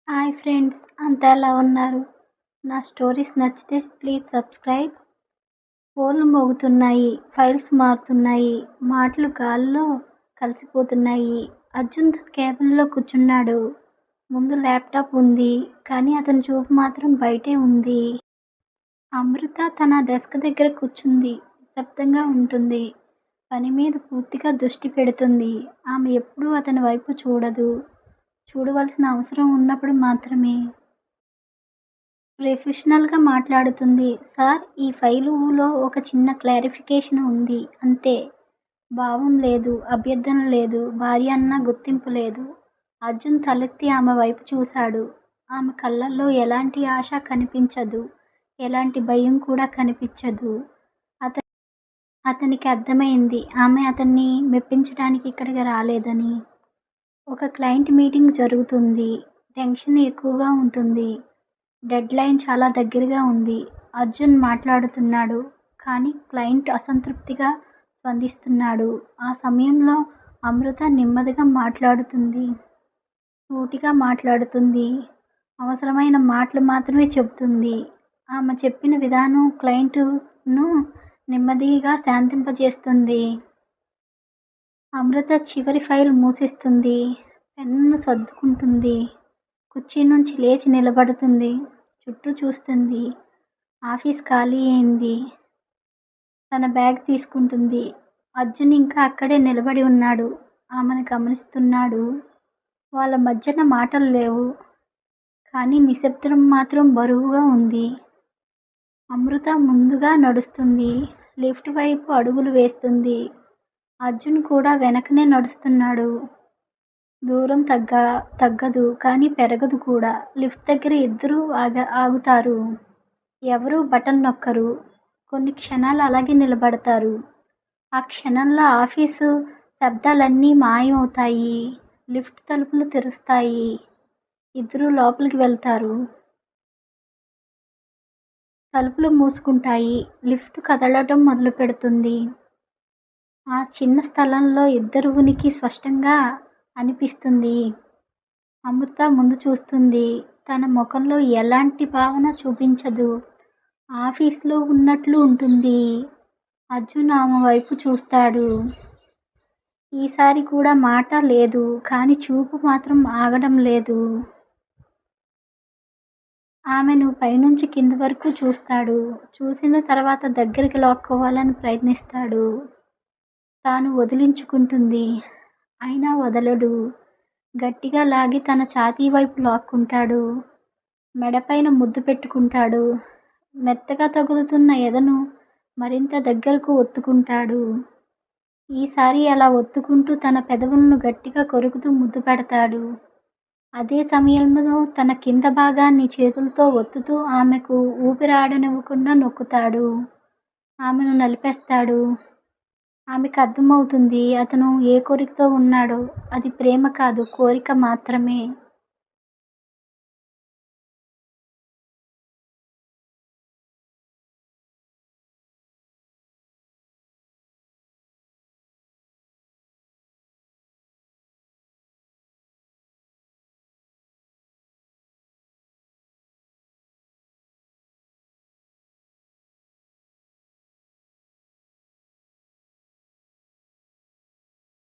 Hi friends, అంతా ఎలా ఉన్నారు? నా స్టోరీస్ నచ్చితే ప్లీజ్ సబ్స్క్రైబ్. ఫోన్లు మోగుతున్నాయి, ఫైల్స్ మారుతున్నాయి, మాటలు గాల్లో కలిసిపోతున్నాయి. అర్జున్ తన క్యాబిన్లో కూర్చున్నాడు. ముందు ల్యాప్టాప్ ఉంది, కానీ అతని చూపు మాత్రం బయటే ఉంది. అమృత తన డెస్క్ దగ్గర కూర్చుంది. నిశ్శబ్దంగా ఉంటుంది. పని మీద పూర్తిగా దృష్టి పెడుతుంది. ఆమె ఎప్పుడూ అతని వైపు చూడదు. చూడవలసిన అవసరం ఉన్నప్పుడు మాత్రమే. ప్రొఫెషనల్గా మాట్లాడుతుంది. సార్, ఈ ఫైలులో ఒక చిన్న క్లారిఫికేషన్ ఉంది అంతే. భావం లేదు, అభ్యర్థన లేదు, భార్య అన్న గుర్తింపు లేదు. అర్జున్ తలెత్తి ఆమె వైపు చూశాడు. ఆమె కళ్ళల్లో ఎలాంటి ఆశ కనిపించదు, ఎలాంటి భయం కూడా కనిపించదు. అతనికి అర్థమైంది, ఆమె అతన్ని మెప్పించడానికి ఇక్కడికి రాలేదని. ఒక క్లయింట్ మీటింగ్ జరుగుతుంది. టెన్షన్ ఎక్కువగా ఉంటుంది. డెడ్ లైన్ చాలా దగ్గరగా ఉంది. అర్జున్ మాట్లాడుతున్నాడు, కానీ క్లయింట్ అసంతృప్తిగా స్పందిస్తున్నాడు. ఆ సమయంలో అమృత నెమ్మదిగా మాట్లాడుతుంది. సూటిగా మాట్లాడుతుంది. అవసరమైన మాటలు మాత్రమే చెబుతుంది. ఆమె చెప్పిన విధానం క్లయింట్ను నెమ్మదిగా శాంతింపజేస్తుంది. అమృత చివరి ఫైల్ మూసిస్తుంది. పెన్నును సర్దుకుంటుంది. కుర్చీ నుంచి లేచి నిలబడుతుంది. చుట్టూ చూస్తుంది. ఆఫీస్ ఖాళీ అయింది. తన బ్యాగ్ తీసుకుంటుంది. అర్జున్ ఇంకా అక్కడే నిలబడి ఉన్నాడు. ఆమెను గమనిస్తున్నాడు. వాళ్ళ మధ్యన మాటలు లేవు, కానీ నిశ్శబ్దం మాత్రం బరువుగా ఉంది. అమృత ముందుగా నడుస్తుంది. లిఫ్ట్ వైపు అడుగులు వేస్తుంది. అర్జున్ కూడా వెనకనే నడుస్తున్నాడు. దూరం తగ్గదు, కానీ పెరగదు కూడా. లిఫ్ట్ దగ్గర ఇద్దరూ ఆగుతారు. ఎవరూ బటన్ నొక్కరు. కొన్ని క్షణాలు అలాగే నిలబడతారు. ఆ క్షణంలో ఆఫీసు శబ్దాలన్నీ మాయమవుతాయి. లిఫ్ట్ తలుపులు తెరుస్తాయి. ఇద్దరూ లోపలికి వెళ్తారు. తలుపులు మూసుకుంటాయి. లిఫ్ట్ కదలడం మొదలు పెడుతుంది. ఆ చిన్న స్థలంలో ఇద్దరు ఉనికి స్పష్టంగా అనిపిస్తుంది. అమృత ముందు చూస్తుంది. తన ముఖంలో ఎలాంటి భావన చూపించదు. ఆఫీస్లో ఉన్నట్లు ఉంటుంది. అర్జున్ ఆమె వైపు చూస్తాడు. ఈసారి కూడా మాట లేదు, కానీ చూపు మాత్రం ఆగడం లేదు. ఆమెను పైనుంచి కింద వరకు చూస్తాడు. చూసిన తర్వాత దగ్గరికి లాక్కోవాలని ప్రయత్నిస్తాడు. తాను వదిలించుకుంటుంది. అయినా వదలడు. గట్టిగా లాగి తన ఛాతీ వైపు లాక్కుంటాడు. మెడపైన ముద్దు పెట్టుకుంటాడు. మెత్తగా తగులుతున్న ఎదను మరింత దగ్గరకు ఒత్తుకుంటాడు. ఈసారి అలా ఒత్తుకుంటూ తన పెదవులను గట్టిగా కొరుకుతూ ముద్దు పెడతాడు. అదే సమయంలో తన కింద భాగాన్ని చేతులతో ఒత్తుతూ ఆమెకు ఊపిరాడనివ్వకుండా నొక్కుతాడు. ఆమెను నలిపేస్తాడు. ఆమెకు అర్థమవుతుంది, అతను ఏ కోరికతో ఉన్నాడో. అది ప్రేమ కాదు, కోరిక మాత్రమే.